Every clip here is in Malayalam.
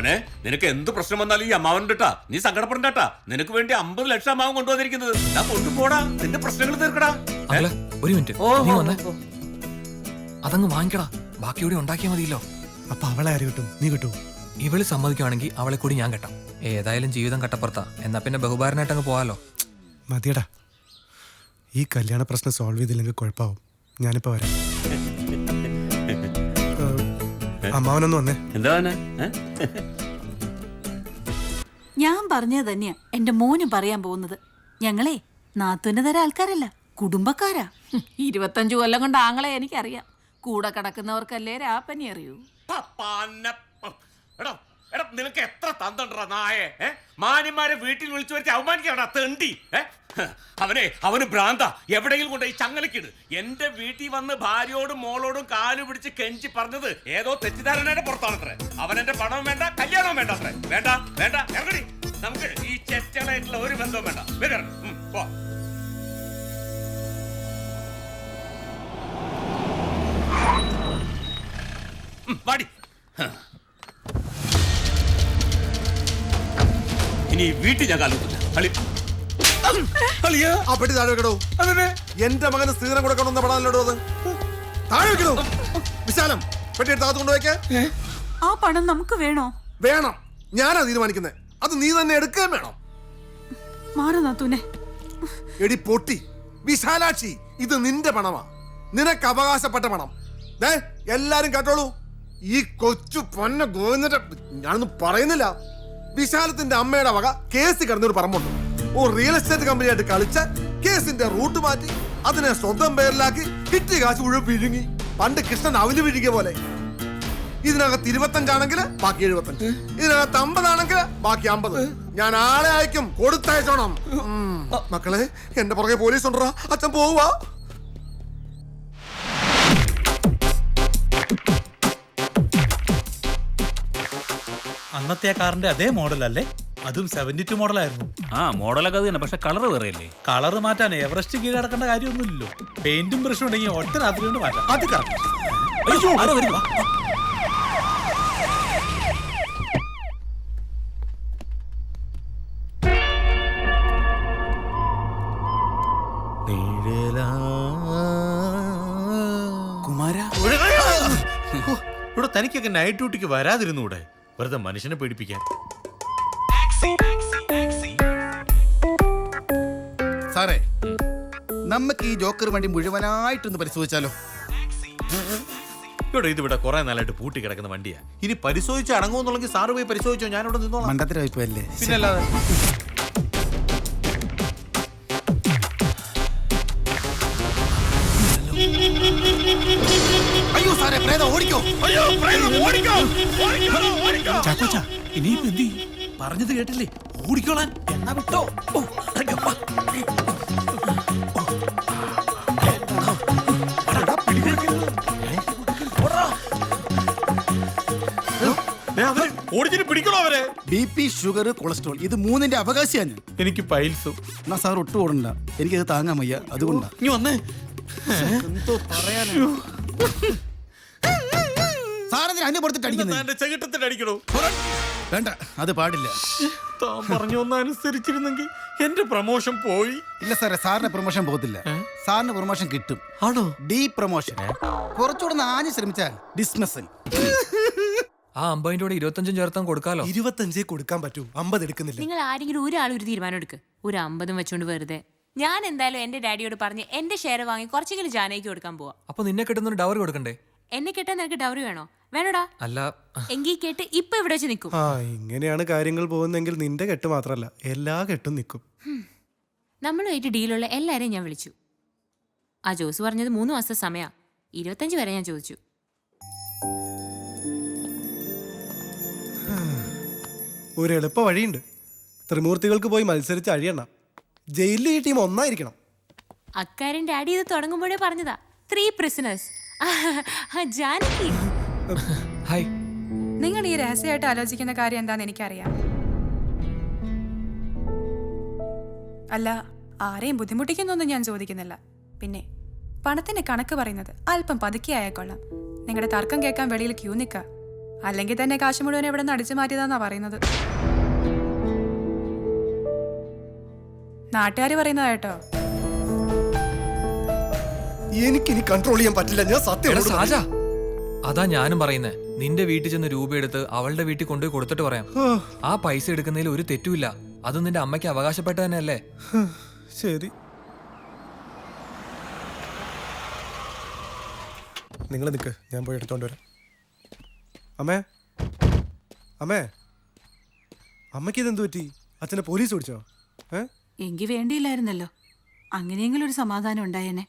മോനെ, നിനക്ക് എന്ത് പ്രശ്നം വന്നാലും ഈ അമ്മാവൻട്ടാ, നീ സങ്കടപ്പെടണ്ടാ. നിനക്ക് വേണ്ടി 50 ലക്ഷം അമ്മാവൻ കൊണ്ടുവന്നിരിക്കുന്നത്. കൊണ്ടുപോടാ, നിന്റെ പ്രശ്നങ്ങൾ തീർക്കടാ. ഒരു മിനിറ്റ്, അതങ്ങ് വാങ്ങിക്കടാ, ബാക്കി കൂടി ഉണ്ടാക്കിയാൽ മതിയല്ലോ. അപ്പൊ അവളെ ആര് കിട്ടും? നീ കിട്ടും? ഇവള് സമ്മതിക്കുവാണെങ്കിൽ അവളെ കൂടി ഞാൻ കെട്ടാം. ഏതായാലും ജീവിതം കട്ടപ്പുറത്താ, എന്നാ പിന്നെ ബഹുഭാരനായിട്ട് അങ്ങ് പോവാലോ. മതിയടാ, ഈ കല്യാണ പ്രശ്നം സോൾവ് ചെയ്തില്ലെങ്കിൽ കുഴപ്പമാവും. ഞാനിപ്പോ വരാം. അമ്മാവനൊന്നും വന്നേ. എന്താ ഞാൻ പറഞ്ഞത് തന്നെയാ എന്റെ മോനും പറയാൻ പോകുന്നത്. ഞങ്ങളെ നാത്തൂന്റെ തരം ആൾക്കാരല്ല, കുടുംബക്കാരാ. 25 കൊല്ലം കൊണ്ട് ആങ്ങളെ എനിക്കറിയാം. കൂടെ കിടക്കുന്നവർക്കല്ലേ രാപ്പനി അറിയൂ. നിനക്ക് എത്ര തന്തണ്ടാ നായെ? മാന്യന്മാരെ വീട്ടിൽ വിളിച്ചു വരുത്തി അവമാനിക്കാടാ തെണ്ടി. അവന് ഭ്രാന്ത. എവിടെയെങ്കിലും കൊണ്ട് ഈ ചങ്ങലക്കിട്. എന്റെ വീട്ടിൽ വന്ന് ഭാര്യയോടും മോളോടും കാലു പിടിച്ച് കെഞ്ചി പറഞ്ഞത് ഏതോ തെറ്റിദ്ധാരണയുടെ പുറത്താണത്രേ. അവൻ എന്റെ പണവും വേണ്ട, കല്യാണവും വേണ്ട അത്രേ. വേണ്ട വേണ്ട, ഇറങ്ങടി. നമുക്ക് ഈ ചെറ്റളായിട്ടുള്ള ഒരു ബന്ധവും വേണ്ട. പോ. വാടി. ഇനി വീട്ടിൽ ഞാൻ കാലൊന്നുമില്ല. എന്റെ മകന് സ്ത്രീധനം കൊടുക്കണമെന്ന് പണമല്ലോ അത്. താഴെ വെക്കണോ? വിശാലം പെട്ടി എടുത്ത് അകത്ത് കൊണ്ടുപോയിക്കേ. ആ പണം നമുക്ക് വേണോ? വേണം, ഞാനാ തീരുമാനിക്കുന്നത്. അത് നീ തന്നെ എടുക്കുകയും വേണം. മാറുന്നാത്തൂനെ. എടി പൊട്ടി വിശാലാക്ഷി, ഇത് നിന്റെ പണമാ, നിനക്ക് അവകാശപ്പെട്ട പണം. എല്ലാരും കേട്ടോളൂ, ഈ കൊച്ചു പൊന്ന ഗോവിന്ദന്റെ ഞാനൊന്നും പറയുന്നില്ല. വിശാലത്തിന്റെ അമ്മയുടെ വക കേസ് കിടന്നൊരു പറമ്പുണ്ട്. ഒരു റിയൽ എസ്റ്റേറ്റ് കമ്പനിയായിട്ട് കളിച്ച് കേസിന്റെ റൂട്ട് മാറ്റി അതിനെ സ്വന്തം പേരിലാക്കി കിട്ടിയ കാശ് മുഴുവൻ വിഴുങ്ങി. പണ്ട് കൃഷ്ണൻ അവല് വിഴുകിയ പോലെ. ഇതിനകത്ത് 25 ആണെങ്കിൽ ബാക്കി 75, ഇതിനകത്ത് 50 ആണെങ്കിൽ ബാക്കി 50. ഞാൻ ആളെ അയക്കും, കൊടുത്തയച്ചോണം. മക്കളെ, എന്റെ പുറകെ പോലീസ് ഉണ്ടോ? അച്ഛൻ പോവാ. അന്നത്തെ കാറിന്റെ അതേ മോഡൽ അല്ലേ? അതും 72 മോഡലായിരുന്നു. ആ മോഡലൊക്കെ അത് തന്നെ, പക്ഷെ കളർ വേറെയല്ലേ? കളർ മാറ്റാൻ എവറസ്റ്റ് കീഴടക്കേണ്ട കാര്യമൊന്നുമില്ലല്ലോ. പെയിന്റും ബ്രഷും ഉണ്ടെങ്കിൽ ഒറ്റ രാത്രി കൊണ്ട് മാറ്റാം. അത് കറക്റ്റ്. ഇവിടെ തനിക്കൊക്കെ നൈറ്റ് ഡ്യൂട്ടിക്ക് വരാതിരുന്നൂടെ? വെറുതെ മനുഷ്യനെ പേടിപ്പിക്കാൻ. സാറേ, നമുക്ക് ഈ ജോക്കർ വണ്ടി മുഴുവനായിട്ടൊന്ന് പരിശോധിച്ചാലോ? ഇവിടെ ഇതിവിടെ കുറെ നാളായിട്ട് പൂട്ടി കിടക്കുന്ന വണ്ടിയാ. ഇനി പരിശോധിച്ച് അടങ്ങുമെന്നുണ്ടെങ്കിൽ സാറ് പോയി പരിശോധിച്ചോ, ഞാനിവിടെ നിന്നോളാം. മണ്ടത്തിലായിപ്പോയല്ലേ? പിന്നല്ലാതെ. അയ്യോ സാറേ, പ്രേതം ഓടിക്കോ! അയ്യോ പ്രേതം ഓടിക്കോ! ഇനിയിപ്പോ എന്ത്? പറഞ്ഞത് കേട്ടില്ലേ? ഓടിക്കോളാൻ. എന്നാ വിട്ടോ. ഓടിച്ചിട്ട് പിടിക്കണോ അവരെ? BP, ഷുഗർ, കൊളസ്ട്രോൾ, ഇത് 3ന്റെ അവകാശിയാണ് ഞാൻ. എനിക്ക് പൈൽസും. എന്നാ സാർ ഒട്ടും ഓടണ്ട, എനിക്കത് താങ്ങാൻ വയ്യ, അതുകൊണ്ടാ. നീ വന്നേ. എന്തോ പറയാനാ? സാറെന്തിനാ അന്നെ പുറത്തിട്ട് അടിക്കുന്നത്? ചെകിട്ടത്തിട്ട് അടിക്കണോ? വേണ്ട, അത് പാടില്ല. താൻ പറഞ്ഞൊന്നനുസരിച്ചിരുന്നെങ്കിൽ എന്റെ പ്രമോഷൻ പോയി. ഇല്ല സാറേ, സാറിന്റെ പ്രൊമോഷൻ പോകത്തില്ല. സാറിന് പ്രൊമോഷൻ കിട്ടും. ആണോ? Depromotion. കുറച്ചുകൂടെ ആഞ്ഞ് ശ്രമിച്ചാൽ ഡിസ്മിസൽ. ആ 50 25 ചേർത്താൻ കൊടുക്കാലോ. 25 കൊടുക്കാൻ പറ്റൂ, 50 എടുക്കുന്നില്ല. നിങ്ങൾ ആരെങ്കിലും ഒരാൾ ഒരു തീരുമാനം എടുക്ക്. ഒരു 50 വെച്ചോണ്ട് വെറുതെ. ഞാൻ എന്തായാലും എന്റെ ഡാഡിയോട് പറഞ്ഞ് എന്റെ ഷെയർ വാങ്ങി കുറച്ചെങ്കിലും ജാനയ്ക്ക് കൊടുക്കാൻ പോവാ. അപ്പൊ നിന്നെ കിട്ടുന്ന ഡവറി കൊടുക്കണ്ടേ? എന്നെ കേട്ടാ നിനക്ക് ഡൗറി വേണോ? വേണോടാ. അല്ല, എങ്കിൽ കേട്ട് ഇപ്പൊ ഇവിടെ വെച്ച് നിൽക്കും. ഇങ്ങനെയാണ് കാര്യങ്ങൾ പോകുന്നെങ്കിൽ നിന്റെ കെട്ട് മാത്രല്ല എല്ലാ കെട്ടും നിൽക്കും. നമ്മളുമായിട്ട് ഡീലുള്ള എല്ലാരെയും ഞാൻ വിളിച്ചു. ആ ജോസ് പറഞ്ഞത് 3 മാസത്തെ സമയാ. 25 വരെ ഞാൻ ചോദിച്ചു. ഒരു എളുപ്പ വഴിയുണ്ട്. ത്രിമൂർത്തികൾക്ക് പോയി മത്സരിച്ച് അഴിയണം. ജയിലിൽ ഈ ടീം ഒന്നായിരിക്കണം. അക്കാര്യം ഡാഡി ഇത് തുടങ്ങുമ്പോഴേ പറഞ്ഞതാ. 3 prisoners. ജാനകി, ഹായ്. നിങ്ങൾ ഈ രഹസ്യമായിട്ട് ആലോചിക്കുന്ന കാര്യം എന്താന്ന് എനിക്കറിയാം. അല്ല, ആരെയും ബുദ്ധിമുട്ടിക്കുന്നൊന്നും ഞാൻ ചോദിക്കുന്നില്ല. പിന്നെ പണത്തിന്റെ കണക്ക് പറയുന്നത് അല്പം പതുക്കെ ആയേക്കൊള്ളാം. നിങ്ങളുടെ തർക്കം കേൾക്കാൻ വെളിയിൽ ക്യൂ നിൽക്കുക. അല്ലെങ്കിൽ തന്നെ കാശ് മുഴുവൻ എവിടെ നിന്ന് അടിച്ചു മാറ്റിയതാന്നാ പറയുന്നത്. നാട്ടുകാർ പറയുന്നതാ കേട്ടോ. എനിക്കിനി കൺട്രോൾ ചെയ്യാൻ പറ്റില്ല. ഞാൻ സത്യം എടാ സാജ, അതാ ഞാനും പറയുന്നേ. നിന്റെ വീട്ടിൽ ചെന്ന് രൂപ എടുത്ത് അവളുടെ വീട്ടിൽ കൊണ്ടുപോയി കൊടുത്തിട്ട് പറയാം. ആ പൈസ എടുക്കുന്നതിൽ ഒരു തെറ്റുമില്ല. അത് നിന്റെ അമ്മയ്ക്ക് അവകാശപ്പെട്ട തന്നെയല്ലേ? ശരി, നിങ്ങൾ നിൽക്ക്, ഞാൻ പോയി എടുത്തോണ്ട് വരാം. അമ്മേ, അമ്മേ, അമ്മയ്ക്ക് ഇതെന്ത് പറ്റി? അച്ഛനെ പോലീസ് പിടിച്ചോ? എങ്കിൽ വേണ്ടിയില്ലായിരുന്നല്ലോ. അങ്ങനെയെങ്കിലും ഒരു സമാധാനം ഉണ്ടായേനെ.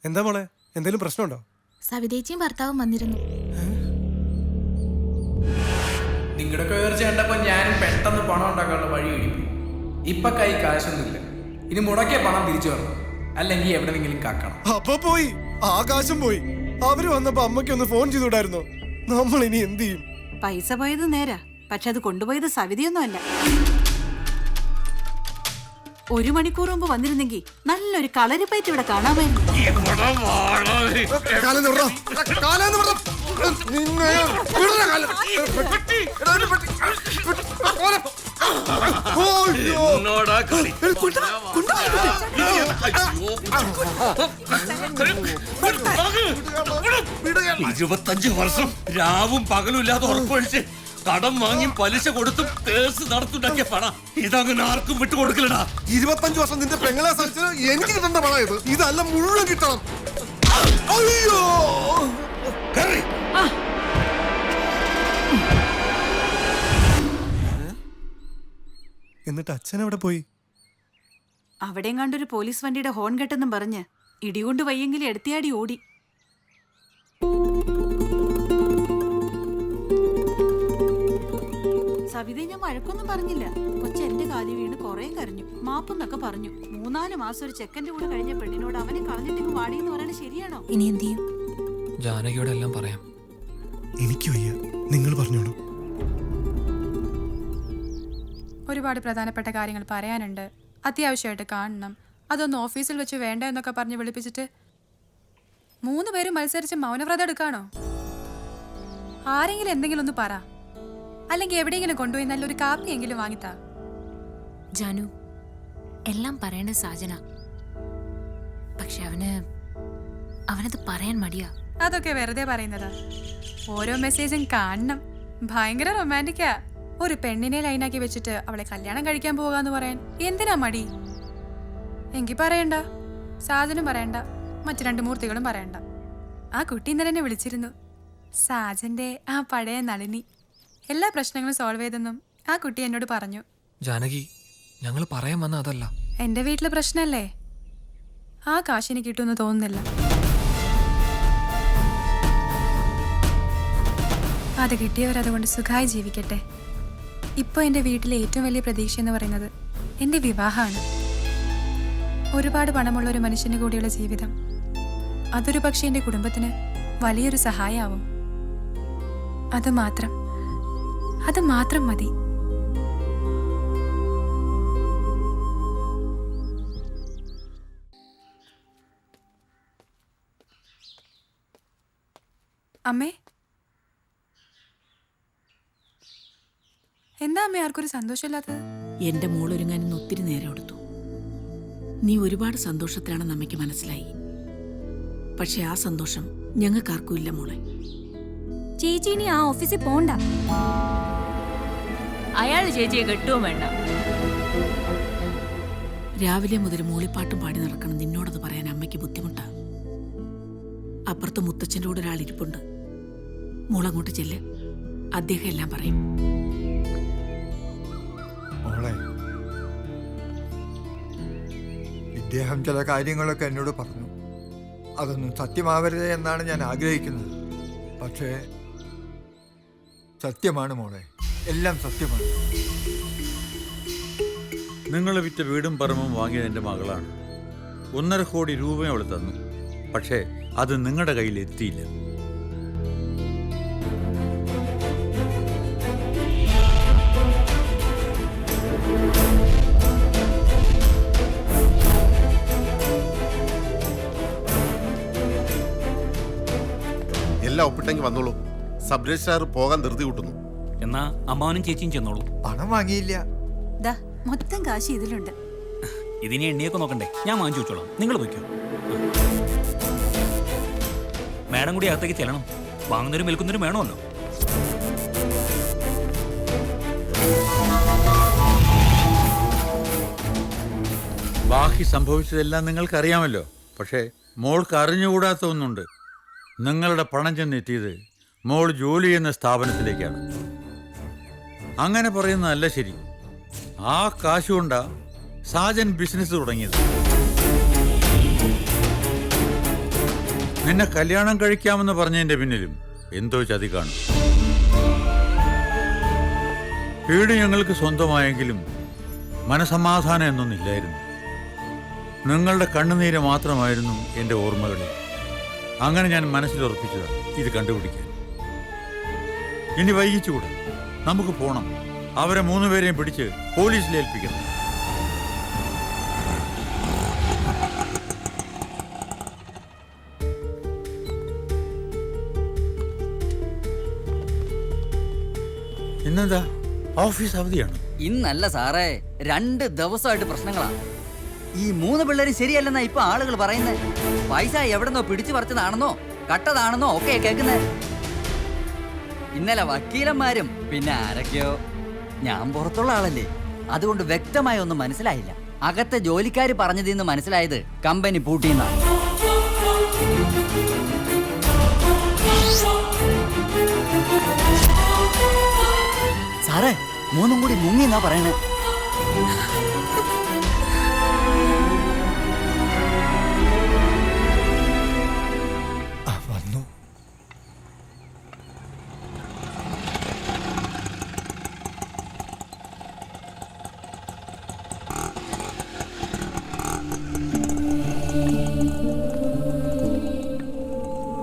എന്താ മോളെ, എന്തെങ്കിലും പ്രശ്നമുണ്ടോ? സവിതേച്ചിയും ഭർത്താവും വന്നിരുന്നു. നിങ്ങളുടെ ഉയർച്ച കണ്ടപ്പോ ഞാൻ പെട്ടെന്ന് പണം ഉണ്ടാക്കാനുള്ള വഴി കിട്ടി. ഇപ്പൊ കൈ കാശൊന്നുമില്ല. ഇനി മുടക്കിയ പണം തിരിച്ചു വരണം, അല്ലെങ്കിൽ എവിടെന്നെങ്കിലും കാക്കണം. അപ്പൊ പോയി, ആകാശം പോയി. അവര് വന്നപ്പോ അമ്മയ്ക്ക് ഒന്ന് ഫോൺ ചെയ്തുകൂടായിരുന്നോ? നമ്മൾ ഇനി എന്ത് ചെയ്യും? പൈസ പോയത് നേരാ, പക്ഷെ അത് കൊണ്ടുപോയത് സവിതയൊന്നുമല്ല. 1 മണിക്കൂർ മുമ്പ് വന്നിരുന്നെങ്കിൽ നല്ലൊരു കളരിപ്പയറ്റ് ഇവിടെ കാണാമായിരുന്നു. എന്നോടാ കളി. 25 വർഷം രാവും പകലും ഇല്ലാതെ ഉറപ്പൊഴിച്ച് കടം വാങ്ങിയും പലിശ കൊടുത്തും കേസ് നടത്തുണ്ടാക്കിയ പണം ഇതങ്ങനെ ആർക്കും വിട്ടുകൊടുക്കില്ലടാ. 25 വർഷം നിന്റെ പെങ്ങളെ സഹിച്ച് എനിക്ക് കിട്ടേണ്ട പണം ഇത്. ഇതല്ല മുഴുവൻ കിട്ടണം. അയ്യോ, എന്നിട്ട് അച്ഛൻ എവിടെ പോയി? അവിടെയും കണ്ടൊരു പോലീസ് വണ്ടിയുടെ ഹോൺ കെട്ടെന്നും പറഞ്ഞ് ഇടികൊണ്ട് വയ്യെങ്കിൽ എടുത്തിയാടി ഓടി. സവിതയെ ഞാൻ വഴക്കൊന്നും പറഞ്ഞില്ല. കൊച്ചെന്റെ കാലി വീണ് കുറെ കരഞ്ഞു, മാപ്പെന്നൊക്കെ പറഞ്ഞു. 3-4 മാസം ഒരു ചെക്കൻ്റെ കൂടെ കഴിഞ്ഞ പെണ്ണിനോട് അവനെ കളഞ്ഞിട്ട് വാടിയെന്ന് പറയണത് ശരിയാണോ? ഇനി എന്ത് ചെയ്യും? ജാനകിയോട് എല്ലാം പറയാം. എനിക്ക് വയ്യ, നിങ്ങൾ പറഞ്ഞോളൂ. ഒരുപാട് പ്രധാനപ്പെട്ട കാര്യങ്ങൾ പറയാനുണ്ട്, അത്യാവശ്യമായിട്ട് കാണണം. അതൊന്ന് ഓഫീസിൽ വെച്ച് വേണ്ട എന്നൊക്കെ പറഞ്ഞ് വിളിപ്പിച്ചിട്ട് 3 പേരും മത്സരിച്ച് മൗനവ്രതം എടുക്കാണോ? ആരെങ്കിലും എന്തെങ്കിലും ഒന്ന് പറ, അല്ലെങ്കിൽ എവിടെയെങ്കിലും കൊണ്ടുപോയി നല്ലൊരു കാപ്പിയെങ്കിലും വാങ്ങിത്താ. ജാനു, എല്ലാം പറയേണ്ട സാജന, പക്ഷെ അവനത് പറയാൻ മടിയാ. അതൊക്കെ വെറുതെ പറയുന്നതാ. ഓരോ മെസ്സേജും കാണണം. ഭയങ്കര റൊമാൻറ്റിക്കാ. ഒരു പെണ്ണിനെ ലൈനാക്കി വെച്ചിട്ട് അവളെ കല്യാണം കഴിക്കാൻ പോകാന്ന് പറയാൻ എന്തിനാ മടി? എങ്കിൽ പറയണ്ട, സാജനും പറയണ്ട, മറ്റു 2 മൂർത്തികളും പറയണ്ട. ആ കുട്ടി ഇന്നലെ എന്നെ വിളിച്ചിരുന്നു. സാജന്റെ ആ പഴയ നളിനി എല്ലാ പ്രശ്നങ്ങളും സോൾവ് ചെയ്തെന്നും ആ കുട്ടി എന്നോട് പറഞ്ഞു. ജാനകി, ഞങ്ങൾ പറയാൻ വന്ന അതല്ല. എന്റെ വീട്ടിലെ പ്രശ്നമല്ലേ? ആ കാശ് എനിക്ക് കിട്ടുമെന്ന് തോന്നുന്നില്ല. അത് കിട്ടിയവരതുകൊണ്ട് സുഖമായി ജീവിക്കട്ടെ. ഇപ്പോൾ എൻ്റെ വീട്ടിലെ ഏറ്റവും വലിയ പ്രതീക്ഷ എന്ന് പറയുന്നത് എൻ്റെ വിവാഹമാണ്. ഒരുപാട് പണമുള്ള ഒരു മനുഷ്യന് കൂടിയുള്ള ജീവിതം, അതൊരു പക്ഷേ എൻ്റെ കുടുംബത്തിന് വലിയൊരു സഹായമാവും. അത് മാത്രം മതി. അമ്മേ, എന്താ അമ്മേ ആർക്കൊരു സന്തോഷമില്ലാത്തത്? എന്റെ മോളൊരുങ്ങാൻ ഇന്ന് ഒത്തിരി നേരം എടുത്തു. നീ ഒരുപാട് സന്തോഷത്തിലാണെന്ന് അമ്മയ്ക്ക് മനസ്സിലായി. പക്ഷെ ആ സന്തോഷം ഞങ്ങൾക്കാർക്കും ഇല്ല മോളെ. ചേച്ചി ഇനി ആ ഓഫീസിൽ പോണ്ട. അയാൾ ചേച്ചിയെ കെട്ടുവും വേണ്ട. രാവിലെ മുതൽ മൂളിപ്പാട്ടും പാടി നടക്കണം. നിന്നോടത് പറയാൻ അമ്മയ്ക്ക് ബുദ്ധിമുട്ടാ. അപ്പുറത്ത് മുത്തച്ഛൻ്റെ കൂടെ ഒരാൾ ഇരിപ്പുണ്ട്. മോളങ്ങോട്ട് ചെല്ല്, അദ്ദേഹം എല്ലാം പറയും. ഇദ്ദേഹം ചില കാര്യങ്ങളൊക്കെ എന്നോട് പറഞ്ഞു. അതൊന്നും സത്യമാവരുത് എന്നാണ് ഞാൻ ആഗ്രഹിക്കുന്നത്. പക്ഷേ സത്യമാണ് മോളെ, എല്ലാം സത്യമാണ്. നിങ്ങൾ വിറ്റ വീടും പറമ്പും വാങ്ങിയത് എൻ്റെ മകളാണ്. 1.5 കോടി രൂപയും അവൾ തന്നു. പക്ഷേ അത് നിങ്ങളുടെ കയ്യിൽ എത്തിയില്ല. എല്ലാം ഒപ്പിട്ടെങ്കിൽ വന്നോളൂ. സബ് രജിസ്ട്രാർ പോകാൻ ധൃതി കൂട്ടുന്നു. എന്നാ അമ്മാവനും ചേച്ചിയും ചെന്നോളൂ. പണം വാങ്ങിയില്ല. ദാ മൊത്തം കാശ് ഇതിലുണ്ട്. ഇതിനെ എണ്ണിയൊക്കെ നോക്കണ്ടേ? ഞാൻ വാങ്ങിച്ചു വെച്ചോളാം, നിങ്ങൾ പോയിക്കോ. മാഡം കൂടി അകത്തേക്ക് ചെല്ലണം. വാങ്ങുന്നവരും വിൽക്കുന്നവരും വേണമല്ലോ. ബാക്കി സംഭവിച്ചതെല്ലാം നിങ്ങൾക്കറിയാമല്ലോ. പക്ഷേ മോൾക്ക് അറിഞ്ഞുകൂടാത്ത ഒന്നുണ്ട്. നിങ്ങളുടെ പണം ചെന്നെത്തിയത് മോൾ ജോലി ചെയ്യുന്ന സ്ഥാപനത്തിലേക്കാണ്. അങ്ങനെ പറയുന്നതല്ല ശരി. ആ കാശുകൊണ്ടാ സാജൻ ബിസിനസ് തുടങ്ങിയത്. നിന്നെ കല്യാണം കഴിക്കാമെന്ന് പറഞ്ഞതിന്റെ പിന്നിലും എന്തോ ചതി കാണും. വീട് ഞങ്ങൾക്ക് സ്വന്തമായെങ്കിലും മനസമാധാനം എന്നൊന്നില്ലായിരുന്നു. നിങ്ങളുടെ കണ്ണുനീര് മാത്രമായിരുന്നു എൻ്റെ ഓർമ്മകളിൽ. അങ്ങനെ ഞാൻ മനസ്സിലുറപ്പിച്ചതാണ് ഇത് കണ്ടുപിടിക്കാൻ. ഇനി വൈകിച്ചുകൂടെ, നമുക്ക് പോണം. അവരെ 3 പേരെയും പിടിച്ച് പോലീസിൽ ഏൽപ്പിക്കണം. ഇന്നെന്താ ഓഫീസ് അവധിയാണ്? ഇന്നല്ല സാറേ, 2 ദിവസമായിട്ട് പ്രശ്നങ്ങളാണ്. ഈ 3 പിള്ളേര് ശരിയല്ലെന്നാ ഇപ്പൊ ആളുകൾ പറയുന്നത്. പൈസ എവിടെന്നോ പിടിച്ചു പറിച്ചതാണെന്നോ കട്ടതാണെന്നോ ഒക്കെ കേൾക്കുന്നത്. ഇന്നലെ വക്കീലന്മാരും പിന്നെ ആരൊക്കെയോ. ഞാൻ പുറത്തുള്ള ആളല്ലേ, അതുകൊണ്ട് വ്യക്തമായി ഒന്നും മനസ്സിലായില്ല. അകത്തെ ജോലിക്കാര് പറഞ്ഞതിന്ന് മനസ്സിലായത് കമ്പനി പൂട്ടിയെന്നാണ്. സാറേ, 3 കൂടി മുങ്ങിന്നാ പറയണേ. വന്നു.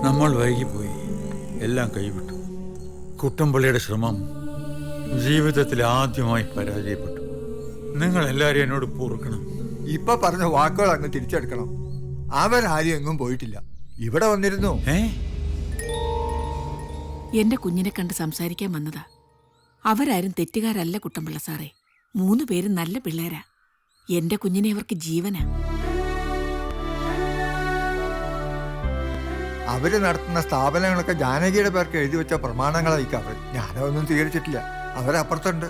നമ്മൾ വൈകിപ്പോയി, എല്ലാം കൈവിട്ടു. കുട്ടമ്പിള്ളിയുടെ ശ്രമം ജീവിതത്തിൽ ആദ്യമായി പരാജയപ്പെട്ടു. നിങ്ങൾ എല്ലാവരും എന്നോട് പൊറുക്കണം. ഇപ്പൊ പറഞ്ഞ വാക്കുകൾ അങ്ങ് തിരിച്ചെടുക്കണം. അവരാരും എങ്ങും പോയിട്ടില്ല, ഇവിടെ വന്നിരുന്നു. എന്റെ കുഞ്ഞിനെ കണ്ട് സംസാരിക്കാൻ വന്നതാ. അവരാരും തെറ്റുകാരല്ല കുട്ടമ്പിള്ള സാറേ. 3 പേരും നല്ല പിള്ളേരാ. എന്റെ കുഞ്ഞിനെ അവർക്ക് ജീവനാ. അവര് നടത്തുന്ന സ്ഥാപനങ്ങളൊക്കെ ജാനകിയുടെ പേർക്ക് എഴുതി വെച്ച പ്രമാണങ്ങളായിരിക്കും അവർ. ഞാനതൊന്നും സ്വീകരിച്ചിട്ടില്ല. അവരപ്പുറത്തുണ്ട്.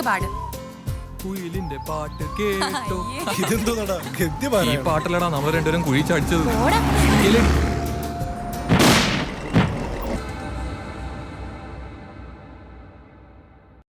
പാട്. കുയിലിന്റെ പാട്ട് കേട്ടോ. ഇതെന്തോടാ ഈ പാട്ടിലടാ നമ്മൾ 2 പേരും കുഴി ചടിച്ചത്.